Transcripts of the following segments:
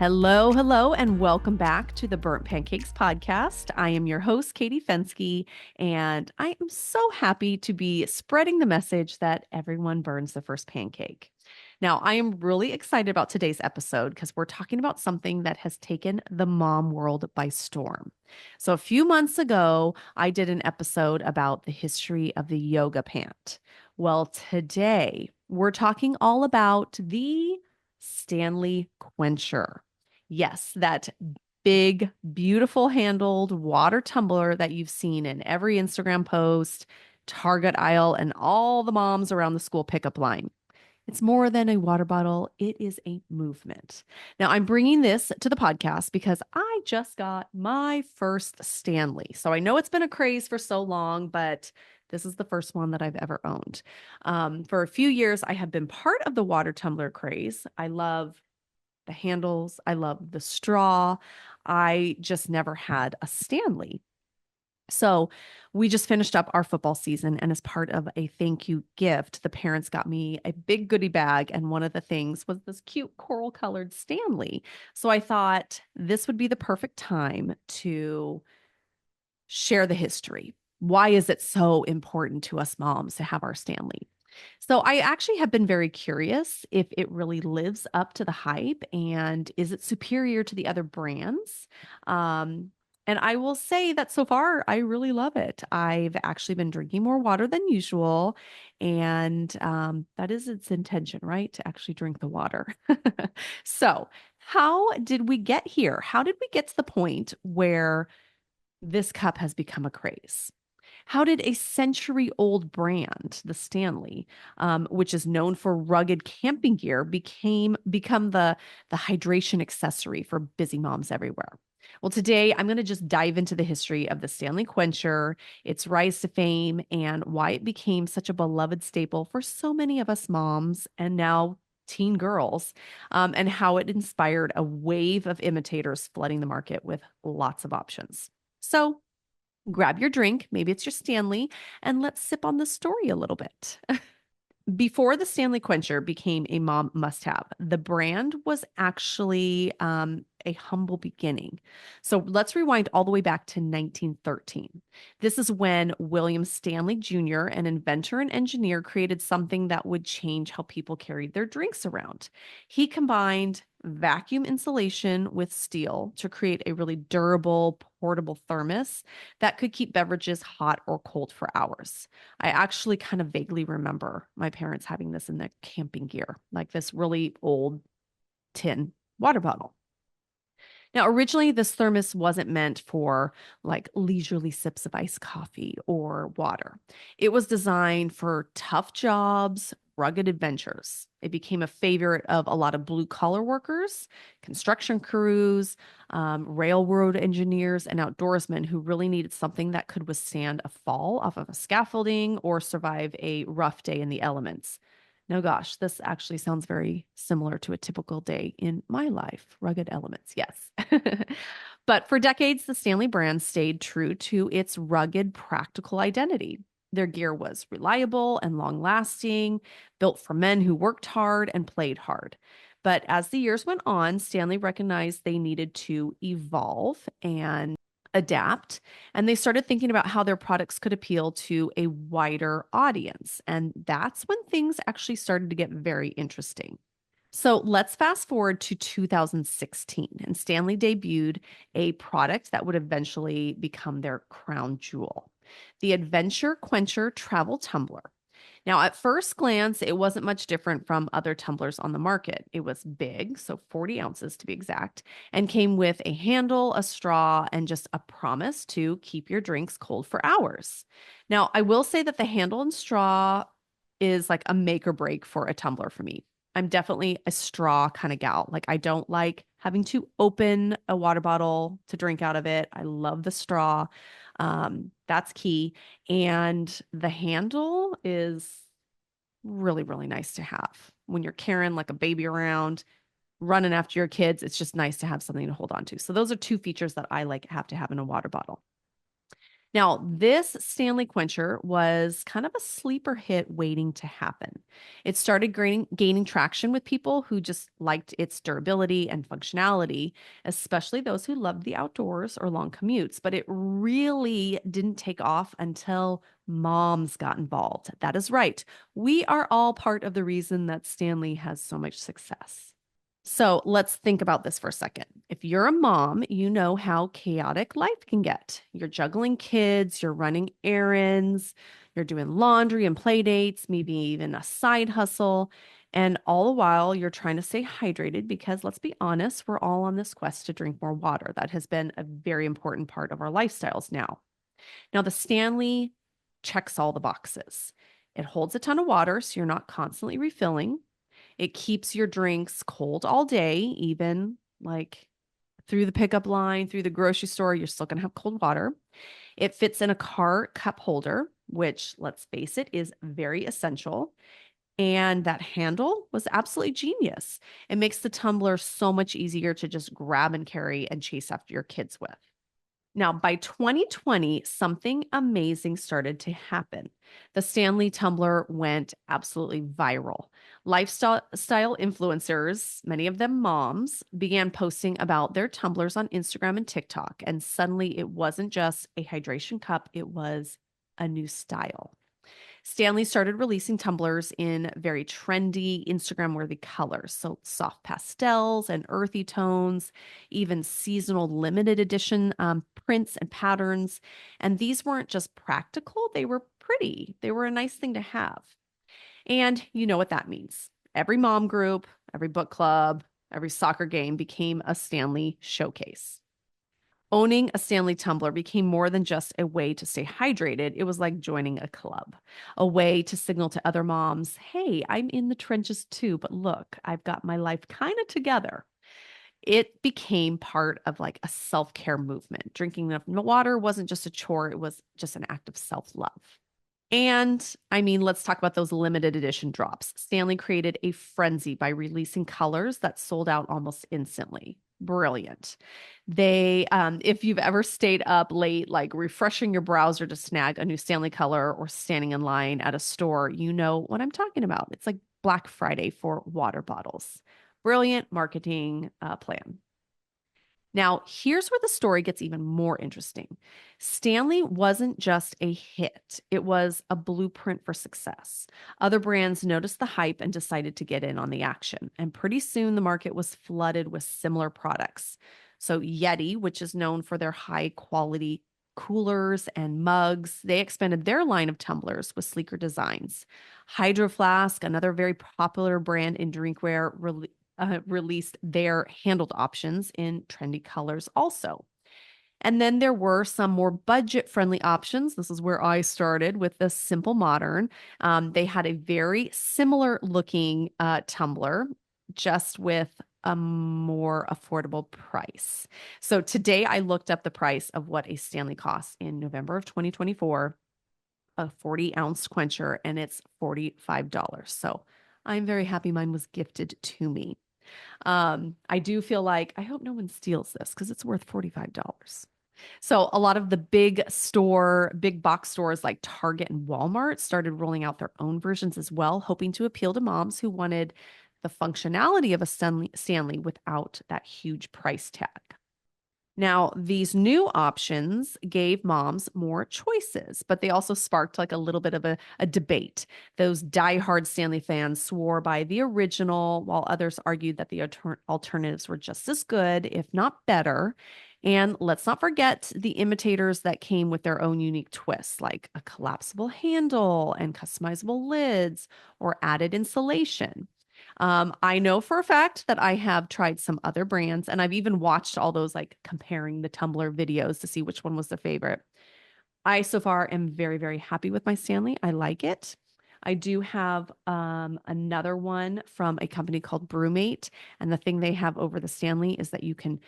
Hello, hello, and welcome back to the Burnt Pancakes podcast. I am your host, Katie Fensky, and I am so happy to be spreading the message that everyone burns the first pancake. Now, I am really excited about today's episode because we're talking about something that has taken the mom world by storm. So, a few months ago, I did an episode about the history of the yoga pant. Well, today, we're talking all about the Stanley Quencher. Yes, that big, beautiful handled water tumbler that you've seen in every Instagram post, Target aisle, and all the moms around the school pickup line. It's more than a water bottle, it is a movement. Now, I'm bringing this to the podcast because I just got my first Stanley. So I know it's been a craze for so long, but this is the first one that I've ever owned. For a few years, I have been part of the water tumbler craze. I love the handles. I love the straw. I just never had a Stanley. So we just finished up our football season, and as part of a thank you gift, the parents got me a big goodie bag, and one of the things was this cute coral colored Stanley. So I thought this would be the perfect time to share the history. Why is it so important to us moms to have our Stanley? So I actually have been very curious if it really lives up to the hype and is it superior to the other brands? And I will say that so far I really love it. I've actually been drinking more water than usual, and that is its intention, right? To actually drink the water. So, how did we get here? How did we get to the point where this cup has become a craze? How did a century-old brand, the Stanley, which is known for rugged camping gear, become the hydration accessory for busy moms everywhere? Well, today I'm going to just dive into the history of the Stanley Quencher, its rise to fame, and why it became such a beloved staple for so many of us moms and now teen girls, and how it inspired a wave of imitators flooding the market with lots of options. So, grab your drink, maybe it's your Stanley, and let's sip on the story a little bit. Before the Stanley Quencher became a mom must have, the brand was actually a humble beginning. So let's rewind all the way back to 1913. This is when William Stanley Jr., an inventor and engineer, created something that would change how people carried their drinks around. He combined vacuum insulation with steel to create a really durable, portable thermos that could keep beverages hot or cold for hours. I actually kind of vaguely remember my parents having this in their camping gear, like this really old tin water bottle. Now, originally, this thermos wasn't meant for like leisurely sips of iced coffee or water. It was designed for tough jobs, rugged adventures. It became a favorite of a lot of blue collar workers, construction crews, railroad engineers, and outdoorsmen who really needed something that could withstand a fall off of a scaffolding or survive a rough day in the elements. No, gosh, this actually sounds very similar to a typical day in my life. Rugged elements, yes. But for decades, the Stanley brand stayed true to its rugged, practical identity. Their gear was reliable and long lasting, built for men who worked hard and played hard. But as the years went on, Stanley recognized they needed to evolve and adapt, and they started thinking about how their products could appeal to a wider audience. And that's when things actually started to get very interesting. So let's fast forward to 2016, and Stanley debuted a product that would eventually become their crown jewel, the Adventure Quencher Travel Tumbler. Now, at first glance, it wasn't much different from other tumblers on the market. It was big, so 40 ounces to be exact, and came with a handle, a straw, and just a promise to keep your drinks cold for hours. Now, I will say that the handle and straw is like a make or break for a tumbler for me. I'm definitely a straw kind of gal. Like, I don't like having to open a water bottle to drink out of it. I love the straw. That's key. And the handle is really, really nice to have. When you're carrying like a baby around, running after your kids, it's just nice to have something to hold on to. So those are two features that I like have to have in a water bottle. Now, this Stanley Quencher was kind of a sleeper hit waiting to happen. It started gaining traction with people who just liked its durability and functionality, especially those who loved the outdoors or long commutes. But it really didn't take off until moms got involved. That is right. We are all part of the reason that Stanley has so much success. So let's think about this for a second. If you're a mom, you know how chaotic life can get. You're juggling kids, you're running errands, you're doing laundry and play dates, maybe even a side hustle. And all the while, you're trying to stay hydrated because let's be honest, we're all on this quest to drink more water. That has been a very important part of our lifestyles now. Now, the Stanley checks all the boxes. It holds a ton of water, so you're not constantly refilling. It keeps your drinks cold all day, even like through the pickup line, through the grocery store, you're still going to have cold water. It fits in a car cup holder, which, let's face it, is very essential. And that handle was absolutely genius. It makes the tumbler so much easier to just grab and carry and chase after your kids with. Now, by 2020, something amazing started to happen. The Stanley Tumbler went absolutely viral. Lifestyle influencers, many of them moms, began posting about their tumblers on Instagram and TikTok. And suddenly it wasn't just a hydration cup, it was a new style. Stanley started releasing tumblers in very trendy, Instagram worthy colors. So soft pastels and earthy tones, even seasonal limited edition prints and patterns. And these weren't just practical, they were pretty. They were a nice thing to have. And you know what that means. Every mom group, every book club, every soccer game became a Stanley showcase. Owning a Stanley tumbler became more than just a way to stay hydrated. It was like joining a club, a way to signal to other moms, hey, I'm in the trenches too, but look, I've got my life kind of together. It became part of like a self-care movement. Drinking enough water wasn't just a chore, it was just an act of self-love. And I mean, let's talk about those limited edition drops. Stanley created a frenzy by releasing colors that sold out almost instantly. Brilliant. If you've ever stayed up late, like refreshing your browser to snag a new Stanley color or standing in line at a store, you know what I'm talking about. It's like Black Friday for water bottles. Brilliant marketing plan. Now, here's where the story gets even more interesting. Stanley wasn't just a hit, it was a blueprint for success. Other brands noticed the hype and decided to get in on the action. And pretty soon, the market was flooded with similar products. So, Yeti, which is known for their high quality coolers and mugs, they expanded their line of tumblers with sleeker designs. Hydro Flask, another very popular brand in drinkware, released their handled options in trendy colors also. And then there were some more budget friendly options. This is where I started with the Simple Modern. They had a very similar looking tumbler, just with a more affordable price. So today I looked up the price of what a Stanley costs in November of 2024, a 40-ounce quencher, and it's $45. So I'm very happy mine was gifted to me. I do feel like I hope no one steals this because it's worth $45. So a lot of the big box stores like Target and Walmart started rolling out their own versions as well, hoping to appeal to moms who wanted the functionality of a Stanley without that huge price tag. Now, these new options gave moms more choices, but they also sparked like a little bit of a debate. Those diehard Stanley fans swore by the original, while others argued that the alternatives were just as good, if not better. And let's not forget the imitators that came with their own unique twists, like a collapsible handle and customizable lids or added insulation. I know for a fact that I have tried some other brands and I've even watched all those like comparing the Tumbler videos to see which one was the favorite. I so far am very, very happy with my Stanley. I like it. I do have another one from a company called Brewmate. And the thing they have over the Stanley is that you can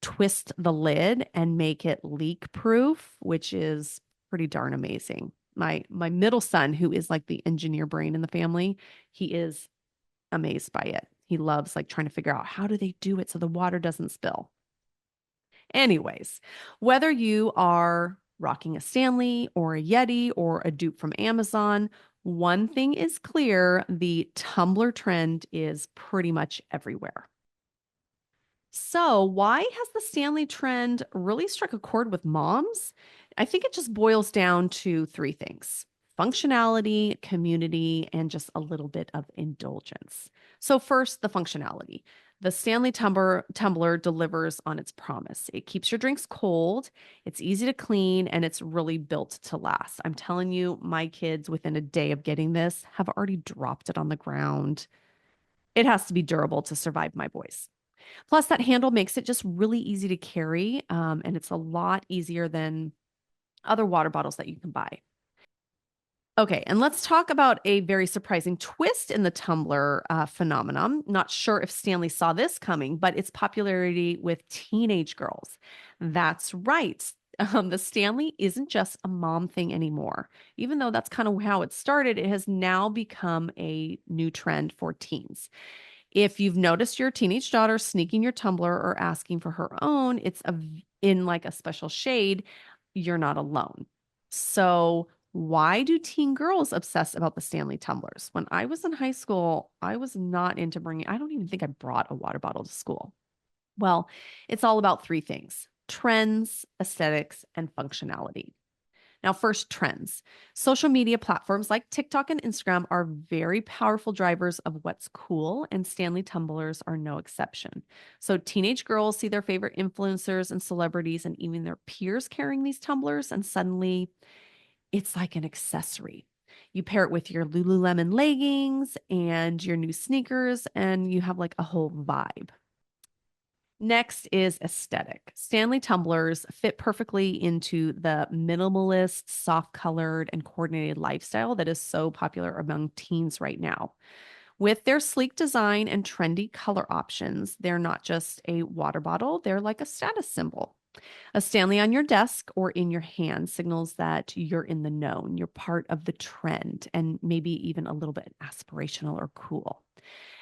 twist the lid and make it leak proof, which is pretty darn amazing. My middle son, who is like the engineer brain in the family, he is amazed by it. He loves like trying to figure out how do they do it so the water doesn't spill. Anyways, whether you are Rocking a Stanley or a Yeti or a dupe from Amazon, one thing is clear: the tumbler trend is pretty much everywhere. So, why has the Stanley trend really struck a chord with moms? I think it just boils down to three things: functionality, community, and just a little bit of indulgence. So, first, the functionality. The Stanley tumbler delivers on its promise. It keeps your drinks cold, it's easy to clean, and it's really built to last. I'm telling you, my kids, within a day of getting this, have already dropped it on the ground. It has to be durable to survive, my boys. Plus, that handle makes it just really easy to carry, and it's a lot easier than other water bottles that you can buy. Okay, and let's talk about a very surprising twist in the tumbler phenomenon. Not sure if Stanley saw this coming, but its popularity with teenage girls. That's right. The Stanley isn't just a mom thing anymore. Even though that's kind of how it started, it has now become a new trend for teens. If you've noticed your teenage daughter sneaking your tumbler or asking for her own, in like a special shade, you're not alone. So, why do teen girls obsess about the Stanley tumblers? When I was in high school, I was not into I don't even think I brought a water bottle to school. Well, it's all about three things: trends, aesthetics, and functionality. Now, first, trends. Social media platforms like TikTok and Instagram are very powerful drivers of what's cool, and Stanley tumblers are no exception. So, teenage girls see their favorite influencers and celebrities and even their peers carrying these tumblers, and suddenly it's like an accessory. You pair it with your Lululemon leggings and your new sneakers, and you have like a whole vibe. Next is aesthetic. Stanley tumblers fit perfectly into the minimalist, soft colored, and coordinated lifestyle that is so popular among teens right now. With their sleek design and trendy color options, they're not just a water bottle, they're like a status symbol. A Stanley on your desk or in your hand signals that you're in the know, and you're part of the trend, and maybe even a little bit aspirational or cool.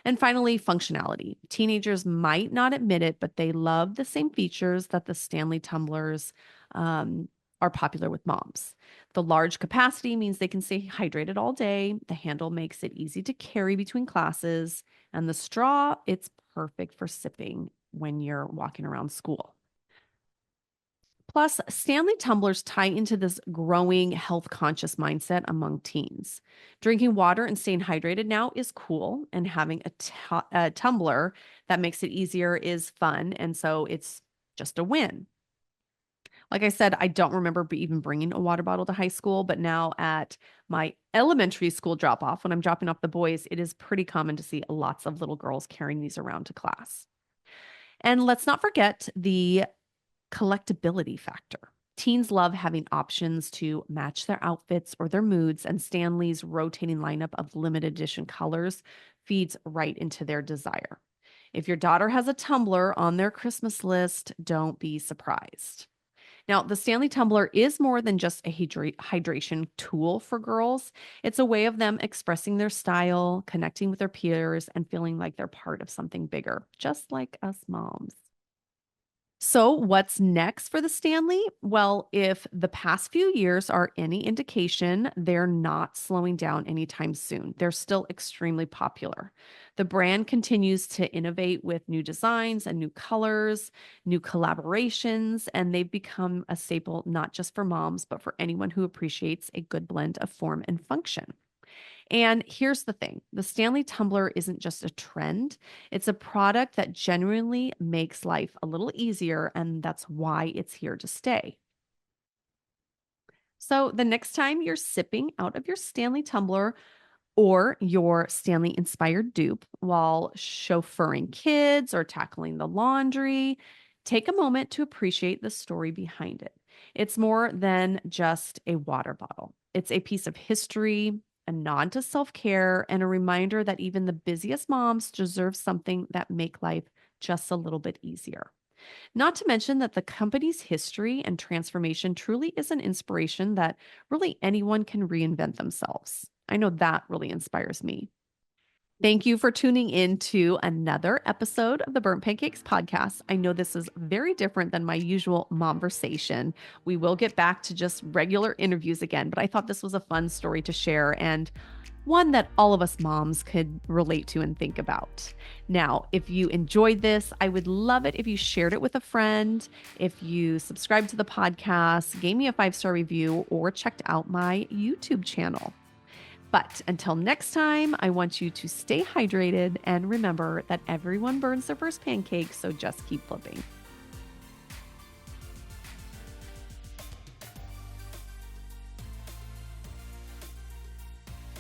And finally, functionality. Teenagers might not admit it, but they love the same features that the Stanley tumblers um, are popular with moms. The large capacity means they can stay hydrated all day. The handle makes it easy to carry between classes. And the straw, it's perfect for sipping when you're walking around school. Plus, Stanley tumblers tie into this growing health conscious mindset among teens. Drinking water and staying hydrated now is cool, and having a tumbler that makes it easier is fun. And so it's just a win. Like I said, I don't remember even bringing a water bottle to high school, but now at my elementary school drop off, when I'm dropping off the boys, it is pretty common to see lots of little girls carrying these around to class. And let's not forget the collectability factor. Teens love having options to match their outfits or their moods, and Stanley's rotating lineup of limited edition colors feeds right into their desire. If your daughter has a tumbler on their Christmas list, don't be surprised. Now, the Stanley tumbler is more than just a hydration tool for girls. It's a way of them expressing their style, connecting with their peers, and feeling like they're part of something bigger, just like us moms. So, what's next for the Stanley? Well, if the past few years are any indication, they're not slowing down anytime soon. They're still extremely popular. The brand continues to innovate with new designs and new colors, new collaborations, and they've become a staple not just for moms, but for anyone who appreciates a good blend of form and function. And here's the thing: the Stanley tumbler isn't just a trend, it's a product that genuinely makes life a little easier, and that's why it's here to stay. So, the next time you're sipping out of your Stanley tumbler or your Stanley inspired dupe while chauffeuring kids or tackling the laundry, take a moment to appreciate the story behind it. It's more than just a water bottle, it's a piece of history, a nod to self care, and a reminder that even the busiest moms deserve something that make life just a little bit easier. Not to mention that the company's history and transformation truly is an inspiration that really anyone can reinvent themselves. I know that really inspires me. Thank you for tuning in to another episode of the Burnt Pancakes podcast. I know this is very different than my usual momversation. We will get back to just regular interviews again, but I thought this was a fun story to share and one that all of us moms could relate to and think about. Now, if you enjoyed this, I would love it if you shared it with a friend, if you subscribed to the podcast, gave me a 5-star review, or checked out my YouTube channel. But until next time, I want you to stay hydrated and remember that everyone burns their first pancake, so just keep flipping.